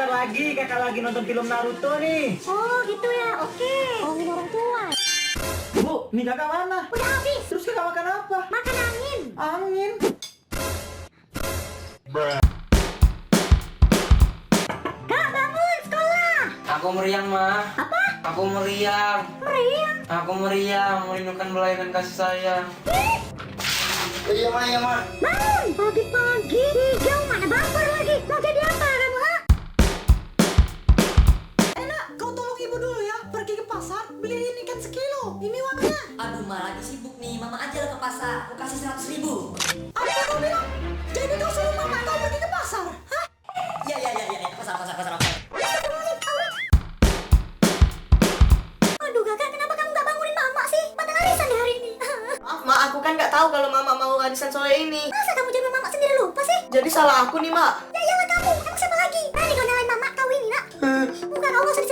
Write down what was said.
Sebentar lagi kakak lagi nonton film Naruto nih. Oh gitu ya, oke. Ngomongin orang tua. Bu, mie kakak mana? Udah habis. Terus kakak makan apa? Makan angin. Angin. Kak, bangun sekolah. Aku meriang, Ma. Apa? Aku meriang. Meriang. Aku meriang, merindukan belayan kasih sayang. Iya, Ma, iya, Ma. Bangun. Pagi-pagi. Hijau mana baper lagi. Mau jadi apa kamu, ha? Enak, kau tolong ibu dulu ya. Pergi ke pasar, beli ini ikan sekilo. Ini uangnya. Aduh, Ma lagi sibuk nih. Mama aja lah ke pasar. Aku kasih 100.000. Apa kau bilang? Jadi kau suruh mama kau pergi ke pasar? Hah? Iya. Pasar. Aduh kakak, kenapa kamu gak bangunin mama sih? Padahal arisan di hari ini. Maaf, Ma, aku kan nggak tahu kalau mama mau arisan sore ini. Masa kamu jaga mama sendiri lupa sih? Jadi salah aku nih, Ma. Ya iyalah kamu, emang siapa lagi? Nanti kau nyalain mama kau ini nak. Bukan, kau gak usah